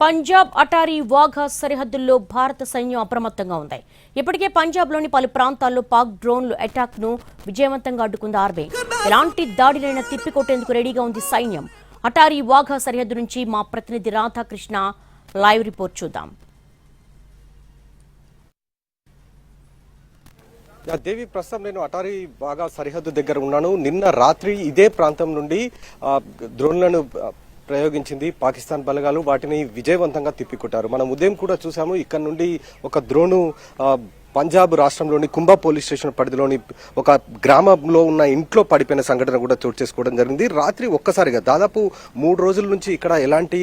పంజాబ్ అటారీ వాఘా సరిహద్దుల్లో భారత సైన్యం అప్రమత్తంగా ఉంది. ఇప్పటికే పంజాబ్లోని పలు ప్రాంతాల్లో పాక్ డ్రోన్లు అటాక్ను విజయవంతంగా అడ్డుకుంది ఆర్మీ. ఎలాంటి దాడినైనా తిప్పికొట్టేందుకు రెడీగా ఉంది సైన్యం. అటారీ వాఘా సరిహద్దు నుంచి మా ప్రతినిధి రాధాకృష్ణ లైవ్ రిపోర్ట్ చూద్దాం. దేవి, ప్రస్తుతం నేను అటారీ వాఘా సరిహద్దు దగ్గర ఉన్నాను. నిన్న రాత్రి ఇదే ప్రాంతం నుండి డ్రోన్లను ప్రయోగించింది పాకిస్తాన్ బలగాలు. వాటిని విజయవంతంగా తిప్పికొట్టారు. మనం ఉదయం కూడా చూసాము. ఇక్కడ నుండి ఒక డ్రోను పంజాబ్ రాష్ట్రంలోని కుంభా పోలీస్ స్టేషన్ పరిధిలోని ఒక గ్రామంలో ఉన్న ఇంట్లో పడిపోయిన సంఘటన కూడా చోటు చేసుకోవడం జరిగింది. రాత్రి ఒక్కసారిగా దాదాపు 3 రోజుల నుంచి ఇక్కడ ఎలాంటి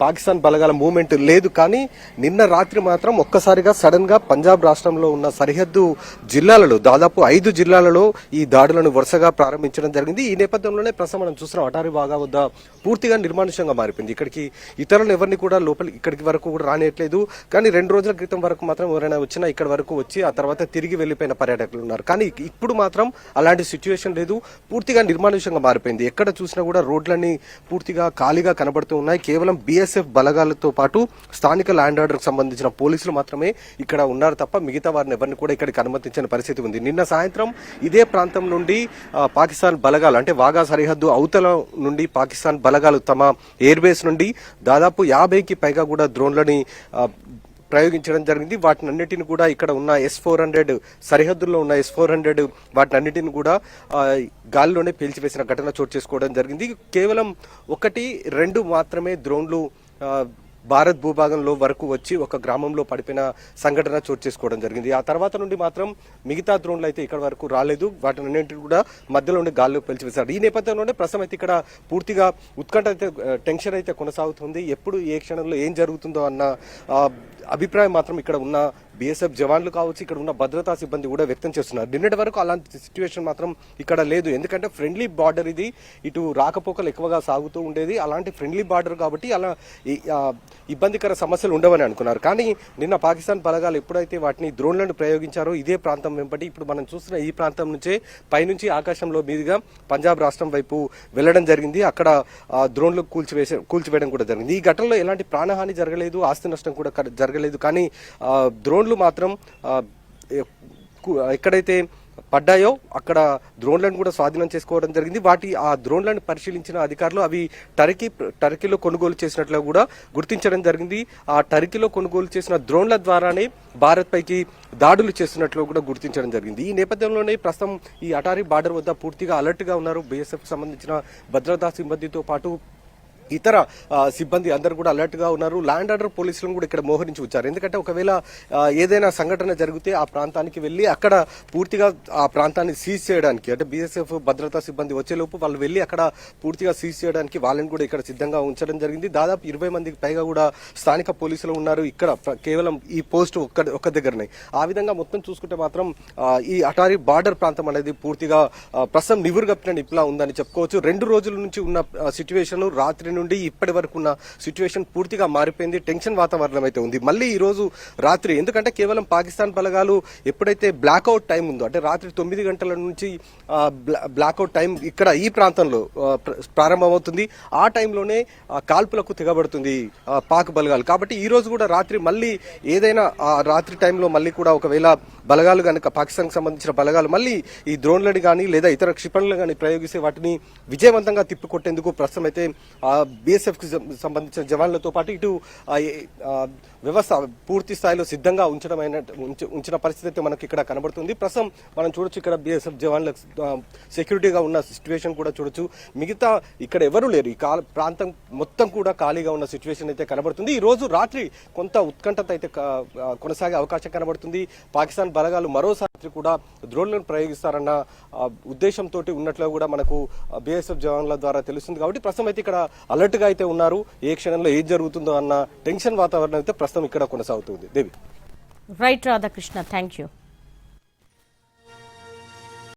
పాకిస్తాన్ బలగాల మూవ్మెంట్ లేదు. కానీ నిన్న రాత్రి మాత్రం ఒక్కసారిగా సడన్ గా పంజాబ్ రాష్ట్రంలో ఉన్న సరిహద్దు జిల్లాలలో దాదాపు 5 జిల్లాలలో ఈ దాడులను వరుసగా ప్రారంభించడం జరిగింది. ఈ నేపథ్యంలోనే ప్రస్తుతం మనం చూస్తున్నాం అటారీ వాఘా వద్ద పూర్తిగా నిర్మానుష్యంగా మారిపోయింది. ఇక్కడికి ఇతరులు ఎవరిని కూడా ఇక్కడికి వరకు కూడా రానియట్లేదు. కానీ 2 రోజుల క్రితం వరకు మాత్రం ఎవరైనా వచ్చినా ఇక్కడ వరకు వచ్చి ఆ తర్వాత తిరిగి వెళ్లిపోయిన పర్యాటకులు ఉన్నారు. కానీ ఇప్పుడు మాత్రం అలాంటి సిచ్యువేషన్ లేదు. పూర్తిగా నిర్మానుష్యంగా మారిపోయింది. ఎక్కడ చూసినా కూడా రోడ్లన్నీ పూర్తిగా ఖాళీగా కనబడుతూ ఉన్నాయి. కేవలం BSF బలగాలతో పాటు స్థానిక ల్యాండ్ ఆర్డర్ కు సంబంధించిన పోలీసులు మాత్రమే ఇక్కడ ఉన్నారు తప్ప మిగతా వారిని ఎవరిని కూడా ఇక్కడికి అనుమతించిన పరిస్థితి ఉంది. నిన్న సాయంత్రం ఇదే ప్రాంతం నుండి పాకిస్తాన్ బలగాలు అంటే వాఘా సరిహద్దు అవతల నుండి పాకిస్తాన్ బలగాలు తమ ఎయిర్ బేస్ నుండి దాదాపు 50కి పైగా కూడా డ్రోన్లని ప్రయోగించడం జరిగింది. వాటినన్నిటిని కూడా ఇక్కడ ఉన్న S-400 సరిహద్దుల్లో ఉన్న S-400 వాటినన్నిటిని కూడా గాలిలోనే పేల్చివేసిన ఘటన చోటు చేసుకోవడం జరిగింది. కేవలం 1-2 మాత్రమే డ్రోన్లు భారత్ భూభాగంలో వరకు వచ్చి ఒక గ్రామంలో పడిపోయిన సంఘటన చోటు చేసుకోవడం జరిగింది. ఆ తర్వాత నుండి మాత్రం మిగతా డ్రోన్లు అయితే ఇక్కడ వరకు రాలేదు. వాటినన్నింటినీ కూడా మధ్యలో ఉండి గాల్లో పేల్చివేశారు. ఈ నేపథ్యంలోనే ప్రస్తుతం అయితే ఇక్కడ పూర్తిగా ఉత్కంఠ అయితే టెన్షన్ అయితే కొనసాగుతుంది. ఎప్పుడు ఏ క్షణంలో ఏం జరుగుతుందో అన్న అభిప్రాయం మాత్రం ఇక్కడ ఉన్న BSF జవాన్లు కావచ్చు, ఇక్కడ ఉన్న భద్రతా సిబ్బంది కూడా వ్యక్తం చేస్తున్నారు. నిన్నటి వరకు అలాంటి సిచ్యువేషన్ మాత్రం ఇక్కడ లేదు. ఎందుకంటే ఫ్రెండ్లీ బార్డర్ ఇది, ఇటు రాకపోకలు ఎక్కువగా సాగుతూ ఉండేది. అలాంటి ఫ్రెండ్లీ బార్డర్ కాబట్టి అలా ఇబ్బందికర సమస్యలు ఉండవని అనుకున్నారు. కానీ నిన్న పాకిస్తాన్ బలగాలు ఎప్పుడైతే వాటిని డ్రోన్లను ప్రయోగించారో ఇదే ప్రాంతం వెంబడి ఇప్పుడు మనం చూస్తున్న ఈ ప్రాంతం నుంచే పైనుంచి ఆకాశంలో మీదుగా పంజాబ్ రాష్ట్రం వైపు వెళ్లడం జరిగింది. అక్కడ డ్రోన్లు కూల్చివేయడం కూడా జరిగింది. ఈ ఘటనలో ఎలాంటి ప్రాణహాని జరగలేదు, ఆస్తి నష్టం కూడా జరగలేదు. కానీ డ్రోన్లు మాత్రం ఎక్కడైతే పడ్డాయో అక్కడ డ్రోన్లను కూడా స్వాధీనం చేసుకోవడం జరిగింది. ఆ డ్రోన్లను పరిశీలించిన అధికారులు అవి టర్కీలో కొనుగోలు చేసినట్లు కూడా గుర్తించడం జరిగింది. ఆ టర్కీలో కొనుగోలు చేసిన డ్రోన్ల ద్వారానే భారత్ పైకి దాడులు చేస్తున్నట్లు కూడా గుర్తించడం జరిగింది. ఈ నేపథ్యంలోనే ప్రస్తుతం ఈ అటారీ బార్డర్ వద్ద పూర్తిగా అలర్ట్ గా ఉన్నారు. BSF సంబంధించిన భద్రతా సిబ్బందితో పాటు ఇతర సిబ్బంది అందరూ కూడా అలర్ట్ గా ఉన్నారు. ల్యాండ్ ఆర్డర్ పోలీసులను కూడా ఇక్కడ మోహరించి వచ్చారు. ఎందుకంటే ఒకవేళ ఏదైనా సంఘటన జరిగితే ఆ ప్రాంతానికి వెళ్లి అక్కడ పూర్తిగా ఆ ప్రాంతాన్ని సీజ్ చేయడానికి అంటే BSF భద్రతా సిబ్బంది వచ్చేలోపు వాళ్ళు వెళ్లి అక్కడ పూర్తిగా సీజ్ చేయడానికి వాళ్ళని కూడా ఇక్కడ సిద్ధంగా ఉంచడం జరిగింది. దాదాపు 20 మందికి పైగా కూడా స్థానిక పోలీసులు ఉన్నారు ఇక్కడ కేవలం ఈ పోస్ట్ ఒక్క దగ్గరనే. ఆ విధంగా మొత్తం చూసుకుంటే మాత్రం ఈ అటారీ బార్డర్ ప్రాంతం అనేది పూర్తిగా ప్రస్తుతం నివురుగప్పిన నిప్లా ఉందని చెప్పుకోవచ్చు. 2 రోజుల నుంచి ఉన్న సిచ్యువేషన్ రాత్రి నుండి ఇప్పటి వరకు ఉన్న సిచ్యువేషన్ పూర్తిగా మారిపోయింది. టెన్షన్ వాతావరణం అయితే ఉంది. మళ్ళీ ఈ రోజు రాత్రి ఎందుకంటే కేవలం పాకిస్తాన్ బలగాలు ఎప్పుడైతే బ్లాక్అవుట్ టైం ఉందో అంటే రాత్రి 9 గంటల నుంచి బ్లాక్అవుట్ టైం ఇక్కడ ఈ ప్రాంతంలో ప్రారంభమవుతుంది. ఆ టైంలోనే కాల్పులకు తెగబడుతుంది పాక్ బలగాలు. కాబట్టి ఈ రోజు కూడా రాత్రి మళ్ళీ ఏదైనా రాత్రి టైంలో మళ్ళీ కూడా ఒకవేళ బలగాలు కనుక పాకిస్తాన్ సంబంధించిన బలగాలు మళ్ళీ ఈ డ్రోన్లను కానీ లేదా ఇతర క్షిపణులను కానీ ప్రయోగిస్తే వాటిని విజయవంతంగా తిప్పికొట్టేందుకు ప్రస్తుతం అయితే BSF కి సంబంధించిన జవాన్లతో పాటు ఇటు వ్యవస్థ పూర్తి స్థాయిలో సిద్ధంగా ఉంచిన పరిస్థితి అయితే మనకి ఇక్కడ కనబడుతుంది. ప్రస్తుతం మనం చూడొచ్చు ఇక్కడ BSF జవాన్ల సెక్యూరిటీగా ఉన్న సిచ్యువేషన్ కూడా చూడొచ్చు. మిగతా ఇక్కడ ఎవరు లేరు. ఈ ప్రాంతం మొత్తం కూడా ఖాళీగా ఉన్న సిచ్యువేషన్ అయితే కనబడుతుంది. ఈ రోజు రాత్రి కొంత ఉత్కంఠత అయితే కొనసాగే అవకాశం కనబడుతుంది. పాకిస్తాన్ బలగాలు మరోసారి కూడా డ్రోన్లను ప్రయోగిస్తారన్న ఉద్దేశంతో ఉన్నట్లు కూడా మనకు BSF జవాన్ల ద్వారా తెలుస్తుంది. కాబట్టి ప్రస్తుతం అయితే ఇక్కడ అలర్ట్ గా అయితే ఉన్నారు. ఏ క్షణంలో ఏం జరుగుతుందో అన్న టెన్షన్ వాతావరణం అయితే ప్రస్తుతం ఇక్కడ కొనసాగుతుంది. Devi. Right Radhakrishna, thank you.